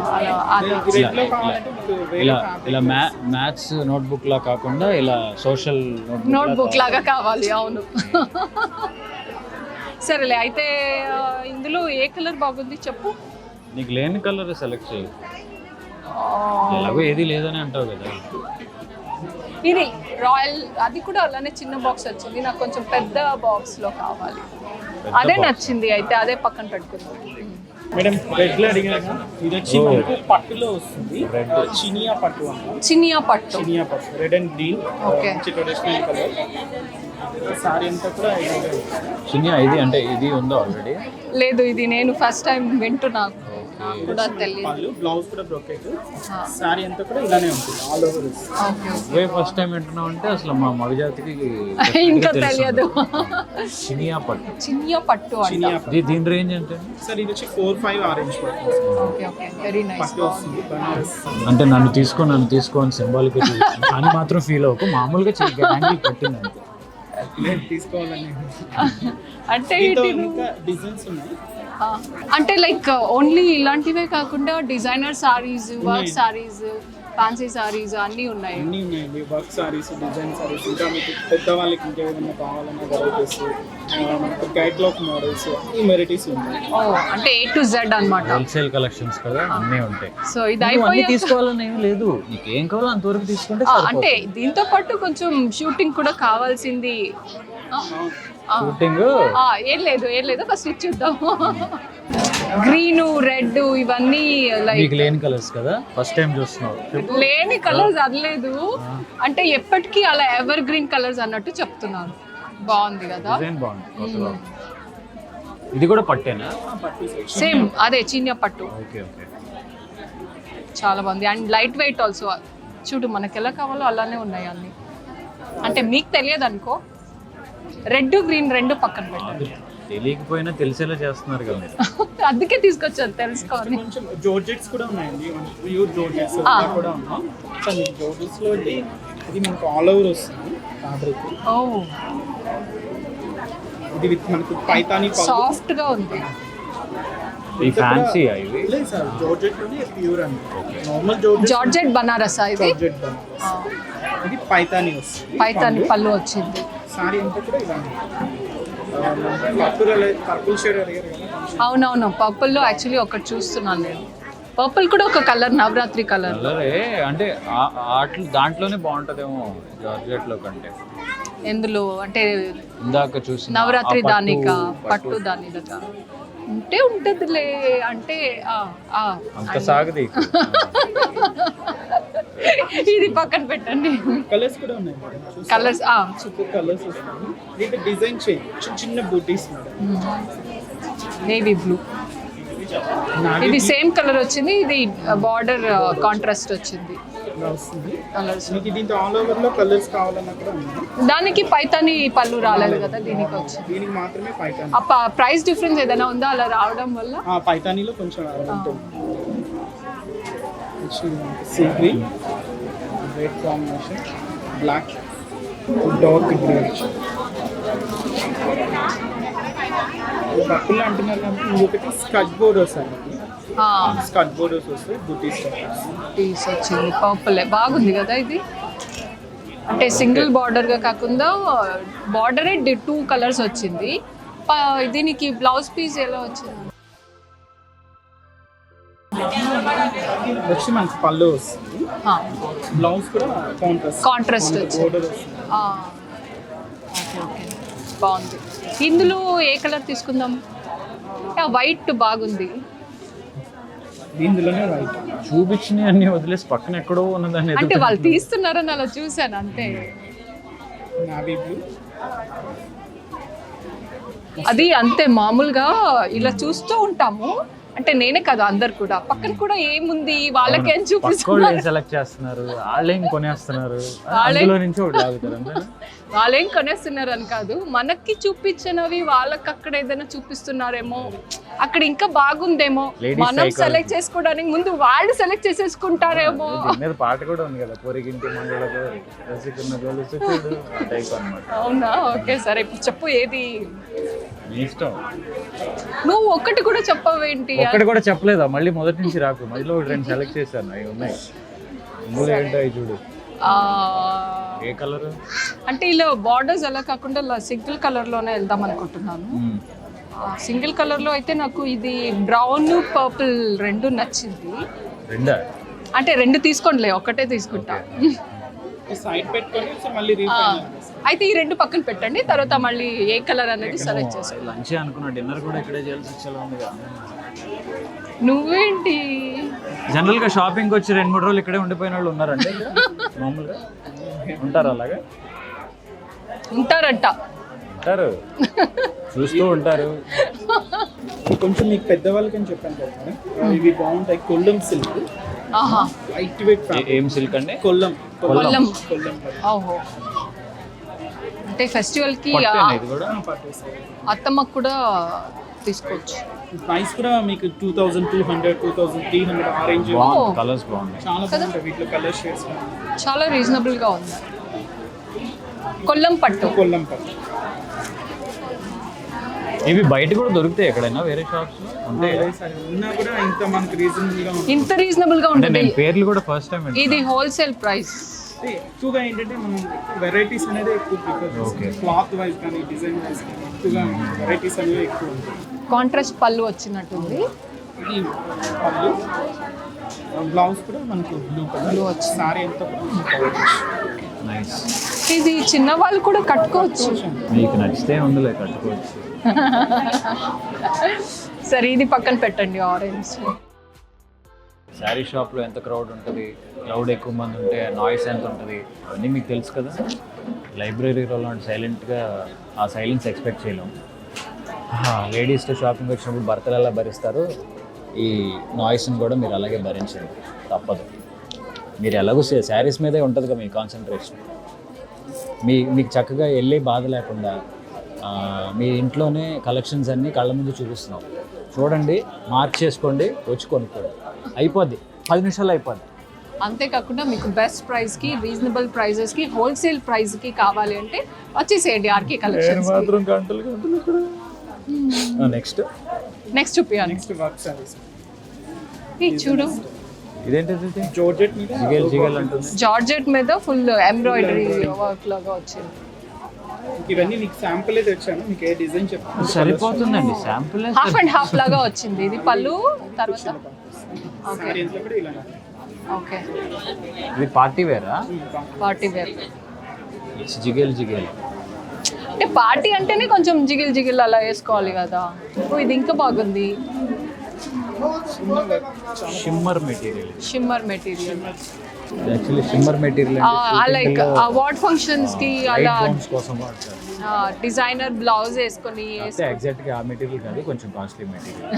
S2: ఇలా మ్యాథ్స్ నోట్బుక్ లా కాకుండా ఇలా సోషల్
S1: నోట్బుక్ లాగా కావాలి. అవును. సరేలే, అయితే ఇందులో ఏ కలర్ బాగుంది చెప్పు.
S2: నీకు లేని కలర్ సెలెక్ట్ చేయి, ఎలాగో ఏది లేదని అంటావు కదా.
S1: ఇది రాయల్, అది కూడా అలానే చిన్న బాక్స్ వచ్చింది. నాకు కొంచెం పెద్ద బాక్స్ లో కావాలి, అదే నచ్చింది. అయితే అదే పక్కన పెట్టుకుందాం.
S3: మేడం రెడ్ లో అడిగాను, ఇది వచ్చి మనకు పట్టులో వస్తుంది. రెడ్ చినియా పట్టు అంటారు.
S1: చినియా పట్టు,
S3: red and green.
S1: Okay,
S3: traditional colour. Sorry అంతా కూడా
S2: చినియా. ఇది అంటే ఇది ఉందా ఆల్రెడీ?
S1: లేదు, ఇది నేను ఫస్ట్ టైం వింటున్నాను, కూడా తెలియదు.
S3: బ్లౌజ్ కూడా బ్రోకెట్, సారీ అంతా కూడా ఇలానే ఉంటుంది all over.
S2: Okay, first time వింటున్నావు అంటే అసలు మా మగజాతికి
S1: ఇంకా తెలియదు.
S2: చినియా పట్టు,
S1: చినియా పట్టు అంటే
S2: దీని రేంజ్ అంటే
S3: సార్ ఇది వచ్చి 4-5 ఆరెంజ్ పట్టు.
S1: Okay okay, very nice.
S3: పట్టు వస్తుంది బనారస్.
S2: అంటే నన్ను తీసుకొని సింబాలిక్ అని మాత్రం ఫీల్ అవ్వకు, మామూలుగా హ్యాండిల్ పట్టింది అంతే.
S3: లేదు తీసుకోవాలని.
S1: అంటే
S3: దీంతో
S1: వీటి
S3: ఇంకా డిజైన్స్ ఉన్నాయి.
S1: అంటే లైక్ ఓన్లీ ఇలాంటివే కాకుండా designer saris, work saris, fancy saris అన్నీ ఉన్నాయి.
S3: అన్నీ ఉన్నాయండి. వర్క్ సారీస్, డిజైన్ సారీస్, ఇంకా మీకు పెద్దవాళ్ళకి ఇంకేమైనా కావాలన్నా వెరైటీస్, మనకు క్యాట్లాగ్ మోడల్స్, ఈ వెరైటీస్ ఉన్నాయి.
S1: ఓ అంటే A to Z అన్నమాట.
S2: హోల్సేల్ కలెక్షన్స్ కదా, అన్నీ ఉంటాయి.
S1: సో ఇది
S2: అన్ని
S1: అయిపోయి
S2: తీసుకోవాలని ఏం లేదు, నీకు ఏం కావాలో అంతవరకు తీసుకుంటే
S1: అంటే దీంతో పాటు కొంచెం షూటింగ్ కూడా కావాల్సింది.
S2: షూటింగ్
S1: ఏం లేదు ఫస్ట్ ఇచ్చేద్దాం. గ్రీన్, రెడ్ ఇవన్నీ లైక్
S2: మీకు లేని కలర్స్ కదా, ఫస్ట్ టైం చూస్తున్నావు.
S1: లేని కలర్స్ అనలేదు, అంటే ఎప్పటికీ అలా ఎవర్ గ్రీన్ కలర్స్ అన్నట్టు చెప్తున్నాను. బాగుంది కదా,
S2: డిజైన్ బాగుంది, కొత్తగా ఉంది. ఇది కూడా పట్టేనా?
S1: సేమ్ అదే చిన్న పట్టు,
S2: ఓకే ఓకే,
S1: చాలా బాగుంది. And light weight also. చూడు మనకి ఎలా కావాలో అలానే ఉన్నాయి అన్ని. అంటే మీకు తెలియదు అనుకో, రెడ్ గ్రీన్ రెండు పక్కన పెట్టండి.
S2: తెలియకపోయినా తెలిసేలా చేస్తున్నారు కదా మీరు.
S1: అందుకే తీసుకొచ్చాను తెలుసుకోవాలి.
S3: కొంచెం జోర్జెట్స్ కూడా ఉన్నాయండి, ప్యూర్ జోర్జెట్స్ కూడా ఉన్నాయి. సో మీకు జోర్జెట్స్లో ఇది మనకు ఆల్ ఓవర్ వస్తుంది ఫ్యాబ్రిక్.
S1: ఓ
S3: ఇది విత్ మనకు పైతాని
S1: సాఫ్ట్ గా ఉంది.
S2: ఈ ఫ్యాన్సీ ఇవి
S3: లేదు సార్, జోర్జెట్లోనే ప్యూర్ అండి. నార్మల్
S1: జార్జెట్ బనారసా ఇది?
S3: జార్జెట్ ఇది పైతాని వస్తుంది.
S1: పైతాని పళ్ళు వచ్చింది.
S3: సారీ అంతా కూడా ఇలా పర్పుల్ షేడ్ అడిగారు కదా.
S1: అవునవును, పర్పుల్ లో యాక్చువల్లీ ఒకటి చూస్తున్నాను నేను. పర్పుల్ కూడా ఒక కలర్, నవరాత్రి కలర్.
S2: కలరే అంటే దాంట్లోనే బాగుంటదేమో జార్జెట్ లో కంటే.
S1: ఎందులో అంటే
S2: ఇందాక చూసిన
S1: నవరాత్రి దానిక, పట్టు దానిక ఉంటే ఉంటదిలే. అంటే
S3: అంత సాగది.
S1: ఇది పక్కన పెట్టండి.
S3: కలర్స్ కూడా ఉన్నాయి,
S1: కలర్స్
S3: సూపర్ కలర్స్ వస్తాయి. దీంట్లో డిజైన్ చేంజ్, చిన్న చిన్న బూటీస్ మేడం.
S1: నేవీ బ్లూ, ఇది సేమ్ కలర్ వచ్చింది. ఇది బార్డర్ కాంట్రాస్ట్ వచ్చింది. కలర్స్
S3: మీకు దీంతో ఆల్ ఓవర్ లో కలర్స్ కావాలన్నా కూడా ఉంది.
S1: దానికి పైతాని పళ్ళు రాలేదు కదా, దీనికి వచ్చింది.
S3: దీనికి మాత్రమే పైతాని.
S1: ప్రైస్ డిఫరెన్స్ ఏదైనా ఉందా అలా రావడం వల్ల?
S3: పైతానీలో కొంచెం ఉంటుంది. Sea green, red combination, black, dark green. పప్పులు అంటున్నారు కాబట్టి ఇంకొకటి స్కట్ బోర్డర్స్ అండి. స్కట్ బోర్డర్స్ వస్తాయి, బుటీస్
S1: పీస్ వచ్చింది. పర్పుల్ బాగుంది కదా ఇది. అంటే సింగిల్ బార్డర్ గా కాకుండా బార్డరే 2 కలర్స్ వచ్చింది. దీనికి బ్లౌజ్ పీస్ ఎలా వచ్చింది?
S3: వచ్చి మనకి పళ్ళు వస్తుంది, బ్లౌజ్ కూడా
S1: కాంట్రాస్ట్ వచ్చింది.
S3: బోర్డర్ వస్తుంది.
S1: ఓకే ఓకే, బాగుంది. ఇందులో ఏ కలర్ తీసుకుందాం? వైట్ బాగుంది.
S3: దీనిలోనే వైట్
S2: చూపించిన అన్ని వదిలేసి పక్కన ఎక్కడో ఉన్నదాన్ని
S1: అంటే వాళ్ళు తీస్తున్నారని అలా చూసాను అంతే.
S3: నావీ బ్లూ,
S1: అది అంతే. మామూలుగా ఇలా చూస్తూ ఉంటాము, అంటే నేనే కదా అందరు కూడా పక్కన కూడా ఏముంది వాళ్ళకేం చూపిస్తున్నారు,
S2: సెలెక్ట్ చేస్తున్నారు, వాళ్ళేం కొనేస్తున్నారు, అందులో నుంచి ఒకటి లాగుతారు అంతే.
S1: వాళ్ళేం కొనేస్తున్నారు అని కాదు, మనకి చూపించినవి వాళ్ళకి అక్కడ ఏదైనా చూపిస్తున్నారేమో, అక్కడ ఇంకా బాగుందేమో, మనం సెలెక్ట్ చేసుకోవడానికి ముందు వాళ్ళు సెలెక్ట్ చేసేసుకుంటారేమో.
S2: మీద పాట కూడా ఉంది కదా, పొరిగింటి మండలకు రసికున్న గొలుసు చూడు టైప్ అన్నమాట.
S1: అవునా, ఓకే సరే. ఇప్పుడు చెప్పు ఏది
S2: నీ ఇష్టం.
S1: నువ్వు ఒక్కటి కూడా చెప్పవేంటి?
S2: ఒక్కటి కూడా చెప్పలేదా? మళ్ళీ మొదటి నుంచి రాకు, మధ్యలో ఒకటి 2 సెలెక్ట్ చేశాను, అవి ఉన్నాయి. ఇందులో ఏంటో అవి చూడు. ఏ కలర్
S1: అంటే ఇలా బార్డర్స్ ఎలా కాకుండా ఇలా సింగిల్ కలర్ లోనే వెళ్దాం అనుకుంటున్నాను. సింగిల్ కలర్ లో అయితే నాకు ఇది బ్రౌన్, పర్పుల్ రెండు నచ్చింది.
S2: రెండా?
S1: అంటే 2 తీసుకోండిలే, ఒకటే తీసుకుంటా.
S3: సైడ్ పెట్టుకొని మళ్ళీ
S1: అయితే ఈ 2 పక్కన పెట్టండి, తర్వాత మళ్ళీ ఏ కలర్ అనేది సెలెక్ట్ చేసుకోండి.
S2: లంచ్ అనుకున్నా, డిన్నర్ కూడా ఇక్కడే చేయాల్సి వచ్చేలా ఉంది.
S1: నువ్వేంటి
S2: జనరల్ గా షాపింగ్ వచ్చి 2-3 రోజులు ఇక్కడే ఉండిపోయిన వాళ్ళు ఉన్నారంటే మామూలుగా ఉంటారు, అలాగా
S1: ఉంటారంట,
S2: ఉంటారు, చూస్తూ ఉంటారు.
S3: కొంచెం మీకు పెద్దవాళ్ళకి అని చెప్పాను కదా, ఇవి బాగుంటాయి. Kollam silk, light weight.
S2: ఏం సిల్క్ అండి?
S3: కొల్లం.
S1: కొల్లం.
S3: కొల్లం.
S1: ఓహో, అంటే ఫెస్టివల్ కి
S2: ఇది కూడా
S1: అత్తమ్మకు కూడా తీసుకోవచ్చు.
S3: ప్రైస్ కూడా మీకు 2200, 2300 ఆ రేంజ్.
S2: కలర్స్ బాగున్నాయి,
S3: చాలా బాగుంటాయి. వీటిలో కలర్ షేడ్స్
S1: చాలా రీజనబుల్ గా ఉంది. కొల్లం పట్టు.
S3: కొల్లం పట్టు.
S2: ఇవి బయట కూడా దొరుకుతాయి ఎక్కడైనా వేరే షాప్స్ అంటే
S3: ఉన్నా కూడా ఇంత మనకు రీజనబుల్గా ఉంటుంది.
S1: ఇంత రీజనబుల్ గా ఉంటుంది.
S2: నేను పేర్లు కూడా ఫస్ట్ టైం
S1: ఇది హోల్సేల్ ప్రైస్.
S3: ఎక్కువగా ఏంటంటే మనం వెరైటీస్ అనేది ఎక్కువ ప్రిఫర్ చేస్తాం. క్లాత్ వైజ్ కానీ డిజైన్ వైజ్ కానీ ఎక్కువగా వెరైటీస్ అనేవి ఎక్కువ ఉంటాయి.
S1: కాంట్రాస్ట్ పళ్ళు వచ్చినట్టుంది.
S3: ఇది పళ్ళు, బ్లౌజ్ కూడా మనకి బ్లూ కలర్ వచ్చింది. సారీ అంతా కూడా
S2: నైస్.
S1: ఇది చిన్న వాళ్ళు కూడా కట్టుకోవచ్చు.
S2: మీకు నచ్చితే ఉందిలే కట్టుకోవచ్చు.
S1: సరే ఇది పక్కన పెట్టండి ఆరెంజ్.
S2: శారీ షాప్లో ఎంత క్రౌడ్ ఉంటుంది, క్రౌడ్ ఎక్కువ మంది ఉంటే నాయిస్ ఎంత ఉంటుంది అవన్నీ మీకు తెలుసు కదా. లైబ్రరీలో లాంటి సైలెంట్గా ఆ సైలెన్స్ ఎక్స్పెక్ట్ చేయలేము. లేడీస్తో షాపింగ్ వచ్చినప్పుడు భర్తలు ఎలా భరిస్తారు, ఈ నాయిస్ని కూడా మీరు అలాగే భరించండి, తప్పదు. మీరు ఎలాగో శారీస్ మీదే ఉంటుంది కదా మీ కాన్సన్ట్రేషన్. మీకు చక్కగా వెళ్ళే బాధ లేకుండా మీ ఇంట్లోనే కలెక్షన్స్ అన్నీ కళ్ళ ముందు చూపిస్తున్నాం. చూడండి, మార్క్ చేసుకోండి, వచ్చి కొనుక్కోండి, అయిపోద్ది, 10 నిమిషాలు అయిపోద్ది.
S1: అంతేకాకుండా మీకు బెస్ట్ ప్రైస్కి, రీజనబుల్ ప్రైజెస్కి, హోల్సేల్ ప్రైస్కి కావాలి అంటే వచ్చేసేయండి ఆర్కే కలెక్షన్స్.
S2: మాత్రం గంటలు గంటలు.
S1: నెక్స్ట్ చూపియాలి.
S3: Next work saris.
S1: చూడు,
S2: ఇదేంటిది?
S3: జార్జెట్ మీద
S2: జిగేల్ జిగేల్ అంటుంది.
S1: జార్జెట్ మీద ఫుల్ ఎంబ్రాయిడరీ వర్క్ లాగా వచ్చింది.
S3: ఇవన్నీ మీకు శాంపుల్ అయితే వచ్చాను. మీకు ఏ డిజైన్ చెప్తాను
S2: సరిపోతుందండి, శాంపుల్.
S1: హాఫ్ అండ్ హాఫ్ లాగా వచ్చింది. ఇది పళ్ళు, తర్వాత
S3: సారీ అంతా కూడా ఇలా.
S1: ఓకే,
S2: ఇది పార్టీ వేరా?
S1: Party wear.
S2: జిగేల్ జిగేల్
S1: అంటే పార్టీ అంటేనే కొంచెం జిగిల్ జిగిల్ అలా వేసుకోవాలి కదా. ఇది ఇంకా బాగుంది.
S2: Shimmer material.
S1: Shimmer material.
S2: Actually shimmer material
S1: like award functions కి అలా
S2: కోసం వాడతారు.
S1: డిజైనర్ బ్లౌజ్ వేసుకొని
S2: ఎగ్జాక్ట్ గా ఆ మెటీరియల్ కాదు, కొంచెం కాస్ట్లీ మెటీరియల్.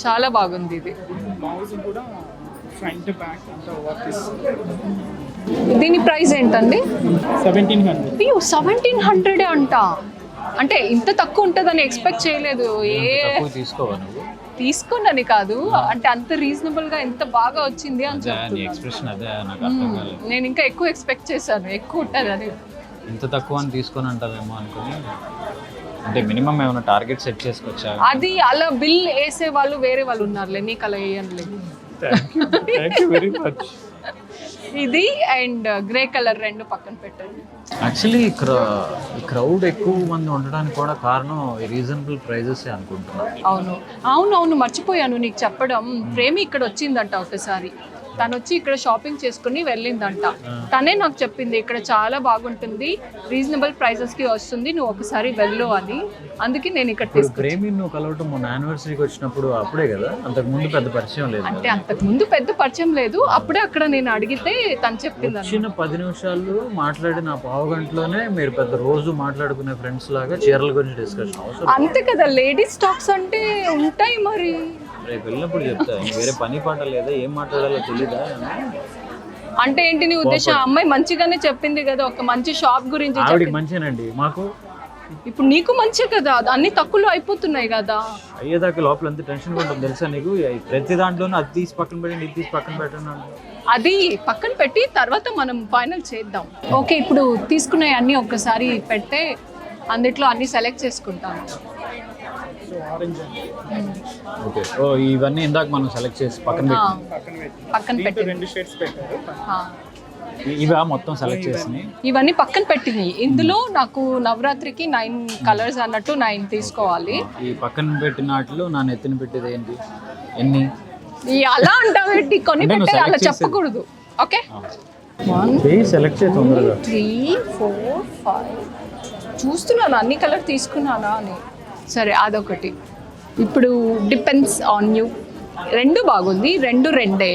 S1: చాలా బాగుంది ఇది.
S3: బ్లౌజ్ కూడా ఫ్రంట్ బ్యాక్ అంతా వర్క్ ఇస్.
S1: దీని ప్రైస్ ఏంటండి?
S3: 1700.
S1: 1700 అంట. అంటే ఇంత తక్కువ ఉంటుందని ఎక్స్పెక్ట్ చేయలేదు.
S2: తీసుకోవా నువ్వు?
S1: తీసుకున్నది కాదు, అంటే అంత రీజనబుల్ గా ఎంత బాగా వచ్చింది అని చెప్తున్నా.
S2: ఎక్స్ప్రెషన్ అదే నాకు అర్థం కాలేదు.
S1: నేను ఇంకా ఎక్కువ ఎక్స్పెక్ట్ చేశాను, ఎక్కువ ఉంటుంది అని.
S2: ఇంత తక్కువ అని తీసుకొని అంటావేమో అనుకుని. అంటే మినిమం ఏమైనా టార్గెట్ సెట్ చేసుకొచ్చా?
S1: అది అలా బిల్ వేసే వాళ్ళు వేరే వాళ్ళు ఉన్నారులే, నీకు అలా వేయనులేదు.
S2: Very much.
S1: ఇది అండ్ గ్రే కలర్ రెండు పక్కన పెట్టండి.
S2: యాక్చువల్లీ ఈ క్రౌడ్ ఎక్కువ మంది ఉండడానికి కూడా కారణం రీజనబుల్ ప్రైజెస్ అనుకుంటున్నాను.
S1: అవును మర్చిపోయాను నీకు చెప్పడం. ప్రేమి ఇక్కడ వచ్చిందంట ఒకసారి. తను వచ్చి ఇక్కడ షాపింగ్ చేసుకుని వెళ్ళిందంట. తనే నాకు చెప్పింది ఇక్కడ చాలా బాగుంటుంది, రీజనబుల్ ప్రైజెస్కి వస్తుంది, నువ్వు ఒకసారి వెళ్ళు అని. అందుకే నేను ఇక్కడ తీసుకున్నాను.
S2: ప్రేమి నువ్వు కలవటం మొన్న యానివర్సరీకి వచ్చినప్పుడు అప్పుడే కదా, అంతకు ముందు పెద్ద పరిచయం లేదు.
S1: అంటే అంతకు ముందు పెద్ద పరిచయం లేదు, అప్పుడే అక్కడ నేను అడిగితే తను చెప్పింది.
S2: వచ్చిన 10 నిమిషాలు మాట్లాడిన ఆ పావు గంటలోనే మీరు పెద్ద రోజు మాట్లాడుకునే ఫ్రెండ్స్ లాగా చీరల గురించి డిస్కషన్ అవసరం.
S1: అంతే కదా, లేడీస్ స్టాక్స్ అంటే ఉంటాయి మరి.
S2: రేపు వెళ్ళినప్పుడు చెప్తా, వేరే పని పాట లేదా, ఏం మాట్లాడాలో తెలీదా?
S1: అంటే ఏంటి నీ ఉద్దేశం? అమ్మాయి మంచిగానే చెప్పింది కదా, ఒక మంచి షాప్ గురించి.
S2: ఆవిడికి మంచినండి, మాకు
S1: ఇప్పుడు నీకు మంచి కదా, అన్ని తక్కువలో అయిపోతున్నాయి కదా.
S2: అయ్యేదాకా లోపల ఎంత టెన్షన్ ఉంటుంది తెలుసా నీకు? ప్రతి దాంట్లోనూ అది తీసి పక్కన పెట్టండి, ఇది తీసి పక్కన పెట్టండి.
S1: అది పక్కన పెట్టి తర్వాత మనం ఫైనల్ చేద్దాం. ఓకే, ఇప్పుడు తీసుకునే అన్ని ఒక్కసారి పెడితే అందుట్లో అన్ని సెలెక్ట్ చేసుకుంటాను.
S2: ఓకే, ఓ ఇవన్నీ ఇందాక మనం సెలెక్ట్ చేసి పక్కన
S1: పక్కన పెట్టి
S3: రెండు షేడ్స్ పెట్టారు.
S2: ఇవా మొత్తం సెలెక్ట్ చేసి
S1: ఇవన్నీ పక్కన పెట్టినాయి. ఇందులో నాకు నవరాత్రికి 9 కలర్స్ అన్నట్టు 9 తీసుకోవాలి.
S2: ఈ పక్కన పెట్టిన వాటిలో నా నెత్తిన పెట్టేది ఏంటి, ఎన్ని
S1: అలా అంటావేంటి? కొన్ని పెట్టే అలా చెప్పకూడదు. ఓకే, 1
S2: సెలెక్ట్ చేసి తొందరగా
S1: 3 4 5 చూస్తున్నాను అన్ని కలర్ తీసుకున్నానా అని. సరే అదొకటి. ఇప్పుడు డిపెండ్స్ ఆన్ యూ. రెండు బాగుంది, రెండే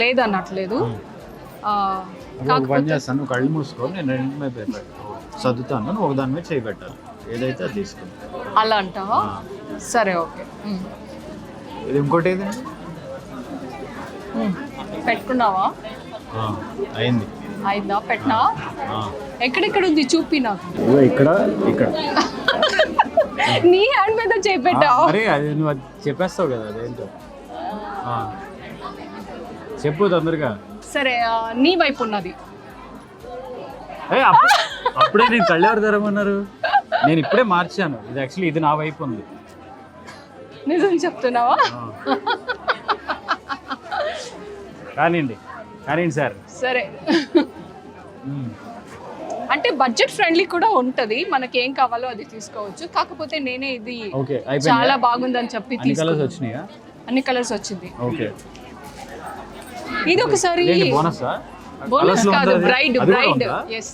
S1: లేదన్నట్లేదు.
S2: పని చేస్తాను, నువ్వు కళ్ళు మూసుకొని నేను రెండు మీద చదువుతాను, నువ్వు ఒకదాని మీద చేయి పెట్టాలి, ఏదైతే అది తీసుకుని.
S1: అలా అంటావా? సరే ఓకే.
S2: ఇది ఇంకోటి ఏదండి
S1: పెట్టుకున్నావా?
S2: అయింది.
S1: అయిందా? పెట్టినా? ఎక్కడెక్కడ ఉంది చూపి నాకు.
S2: ఇక్కడ
S1: నీ హ్యాండ్ మీద చేపెట్టావు.
S2: అరే అది నువ్వు అది చెప్పేస్తావు కదా, అదేంటో చెప్పు తొందరగా.
S1: సరే నీ వైపు ఉన్నది.
S2: అప్పుడే నేను కళ్ళు ఎవరు తెరమన్నారు? నేను ఇప్పుడే మార్చాను. ఇది యాక్చువల్లీ ఇది నా వైపు ఉంది.
S1: నిజం చెప్తున్నావా?
S2: కానివ్వండి సార్.
S1: సరే, అంటే బడ్జెట్ ఫ్రెండ్లీ కూడా ఉంటది, మనకి ఏం కావాలో అది తీసుకోవచ్చు. కాకపోతే నేనే ఇది చాలా బాగుందని చెప్పి
S2: కలర్స్ వచ్చినాయా?
S1: అన్ని కలర్స్ వచ్చింది.
S2: ఓకే,
S1: ఇది ఒకసారి బోనస్ కాదు, bride. Yes,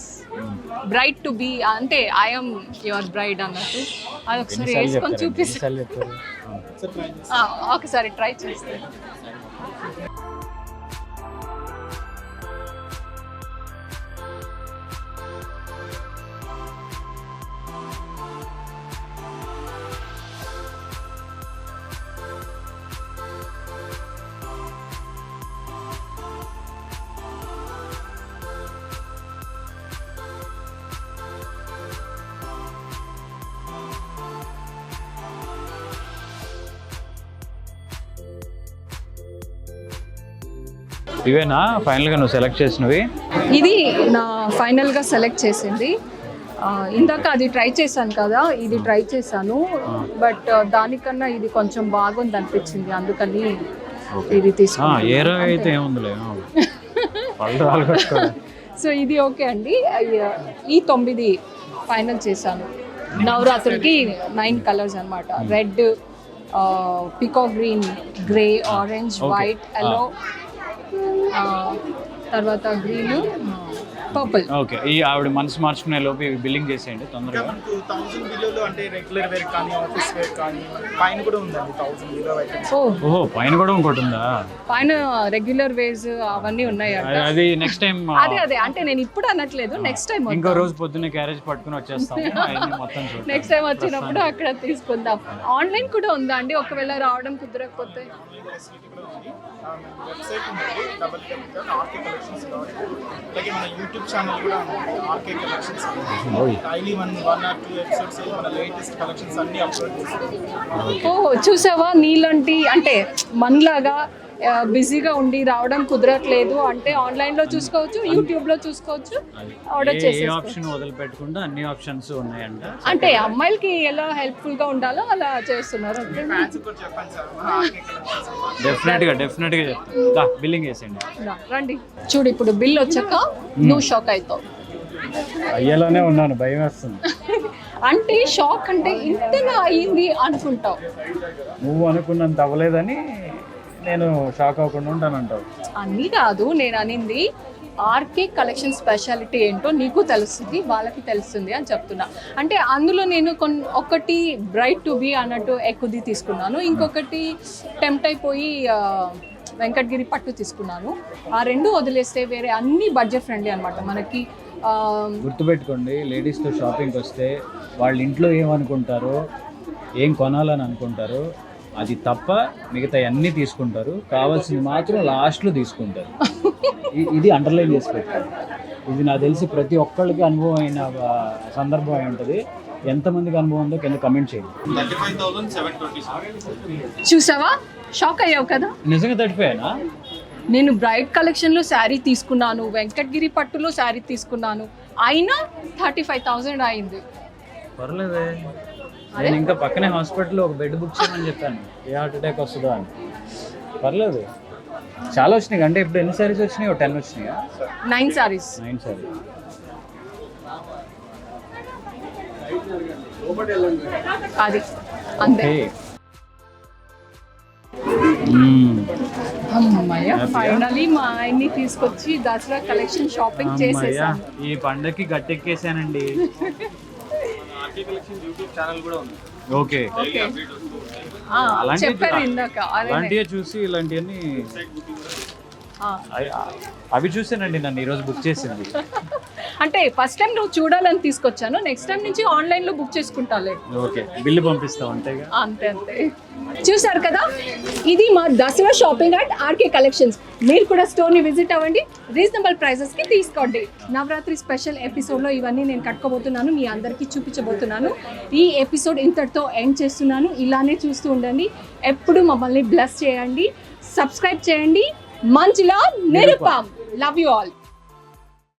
S1: bride to be, అంటే ఐఎమ్ యువర్ బ్రైడ్ అన్నట్టు. అది ఒకసారి వేసుకొని చూపిస్తాను. ఒకసారి ట్రై చేస్తే.
S2: ఇవేనా ఫైనల్గా నువ్వు సెలెక్ట్ చేసినవి?
S1: ఇది నా ఫైనల్గా సెలెక్ట్ చేసింది. ఇందాక అది ట్రై చేశాను కదా, ఇది ట్రై చేశాను, బట్ దానికన్నా ఇది కొంచెం బాగుంది అనిపించింది, అందుకని ఇది తీసుకున్నాను. సో ఇది ఓకే అండి. ఈ 9 ఫైనల్ చేశాను. నవరాత్రులకి 9 కలర్స్ అన్నమాట. Red, peacock green, grey, orange, white, yellow, తర్వాత గ్రీన్, పర్పుల్.
S2: ఓకే, ఈ ఆవిడ మనసు మార్చుకునే లోపు బిల్లింగ్ చేసేయండి తొందరగా.
S3: 2000 బిలోలో అంటే రెగ్యులర్ వేర్ కానీ ఆఫీస్ వేర్ కానీ పైన కూడా ఉందండి 1000 బిలో ఐటమ్స్.
S2: ఓహో, పైన కూడా ఇంకోటి ఉందా?
S1: పైన రెగ్యులర్ వేర్స్ అవన్నీ ఉన్నాయి.
S2: అది నెక్స్ట్ టైం.
S1: అదే అంటే నేను ఇప్పుడు అనట్లేదు, నెక్స్ట్ టైం
S2: ఇంకో రోజు పొద్దున్నే క్యారేజ్ పట్టుకుని వచ్చేస్తాం.
S1: నెక్స్ట్ టైం వచ్చినప్పుడు అక్కడ తీసుకుందాం. ఆన్లైన్ కూడా ఉందా అండి ఒకవేళ రావడం కుదరకపోతే?
S3: వెబ్సైట్ ఉంది www.rk collections.com. అలాగే మన యూట్యూబ్ ఛానల్ కూడా ఉంది RK Collections. Daily 1 or 2 episodes మన లేటెస్ట్ కలెక్షన్స్ అన్ని అప్లోడ్ చేస్తాం.
S1: ఓ, చూసావా, నీలాంటి అంటే మనలాగా బిజీగా ఉండి రావడం కుదరట్లేదు అంటే ఆన్లైన్లో చూసుకోవచ్చు, యూట్యూబ్లో చూసుకోవచ్చు, ఆర్డర్ చేసేసుకోవచ్చు.
S2: ఆప్షన్ వదిలిపెట్టకుండా అన్ని ఆప్షన్స్ ఉన్నాయంట.
S1: అంటే అమ్మాయిలకి ఎలా హెల్ప్ఫుల్గా ఉండాలో అలా చేస్తున్నారు.
S2: డెఫినెట్గా చెప్తాను. బిల్లింగ్ చేసేయండి,
S1: రండి. చూడు, ఇప్పుడు బిల్ వచ్చాక నువ్వు షాక్ అవుతావు.
S2: అయ్యేలానే ఉన్నాను, భయం వేస్తుంది.
S1: అంటే షాక్ అంటే ఇంతగా అయ్యింది అనుకుంటావు.
S2: నువ్వు అనుకున్నంత అవ్వలేదని నేను షాక్ అవ్వకుండా ఉంటానంటావు.
S1: అన్నీ కాదు, నేను అనింది ఆర్కే కలెక్షన్ స్పెషాలిటీ ఏంటో నీకు తెలుస్తుంది, వాళ్ళకి తెలుస్తుంది అని చెప్తున్నా. అంటే అందులో నేను ఒకటి బ్రైట్ టు బీ అన్నట్టు ఎక్కువది తీసుకున్నాను, ఇంకొకటి టెంప్ట్ అయిపోయి వెంకటగిరి పట్టు తీసుకున్నాను. ఆ 2 వదిలేస్తే వేరే అన్ని బడ్జెట్ ఫ్రెండ్లీ అనమాట మనకి.
S2: గుర్తుపెట్టుకోండి, లేడీస్తో షాపింగ్కి వస్తే వాళ్ళ ఇంట్లో ఏమనుకుంటారో, ఏం కొనాలని అనుకుంటారో అది తప్ప మిగతా అన్నీ తీసుకుంటారు, కావాల్సింది మాత్రం లాస్ట్లో తీసుకుంటారు. ఇది అండర్లైన్ చేసి పెట్టారు. ఇది నాకు తెలిసి ప్రతి ఒక్కళ్ళకి అనుభవం అయిన సందర్భం అయి ఉంటుంది. ఎంతమందికి అనుభవం ఉందో కింద కమెంట్ చేయండి.
S3: 35,720.
S1: చూసావా, షాక్ అయ్యావు కదా?
S2: నిజంగా 35
S1: నేను బ్రైట్ కలెక్షన్లో శారీ తీసుకున్నాను, వెంకటగిరి పట్టులో శారీ తీసుకున్నాను, అయినా 35,000 అయింది.
S2: పర్లేదే, నేను ఇంకా పక్కనే హాస్పిటల్లో ఒక బెడ్ బుక్ చేయమని చెప్పాను, ఏ హార్ట్ అటాక్ వస్తుందో అని. పర్లేదు, చాలా వచ్చినాయి. అంటే ఇప్పుడు ఎన్ని సారీస్ వచ్చినాయి? 10 వచ్చినాయా?
S1: 9 సారీస్.
S2: 9 సారీస్.
S1: అది అంతే. అమ్మయ్య, ఫైనలీ మా ఆయన్ని తీసుకొచ్చి దసరా కలెక్షన్ షాపింగ్ చేసేసాను.
S2: ఈ పండగకి గట్టెక్కేసానండి.
S3: యూట్యూబ్ ఛానల్ కూడా ఉంది.
S2: ఓకే,
S1: చెప్పారు ఇందాక.
S2: అలాంటివే చూసి ఇలాంటివన్నీ అవి చూసానండి నన్ను ఈరోజు బుక్ చేసింది.
S1: అంటే ఫస్ట్ టైం నువ్వు చూడాలని తీసుకొచ్చాను, నెక్స్ట్ టైం నుంచి ఆన్లైన్లో బుక్ చేసుకుంటాలే.
S2: ఓకే, బిల్లు పంపిస్తావు అంతేగా?
S1: అంతే. చూసారు కదా, ఇది మా Dasara shopping at RK collections. మీరు కూడా స్టోర్ని విజిట్ అవ్వండి, రీజనబుల్ ప్రైజెస్కి తీసుకోండి. నవరాత్రి స్పెషల్ ఎపిసోడ్లో ఇవన్నీ నేను కట్టుకోబోతున్నాను, మీ అందరికీ చూపించబోతున్నాను. ఈ ఎపిసోడ్ ఇంతటితో ఎండ్ చేస్తున్నాను. ఇలానే చూస్తూ ఉండండి, ఎప్పుడు మమ్మల్ని బ్లెస్ చేయండి, సబ్స్క్రైబ్ చేయండి. మంచిలా నిరుపం. Love you all.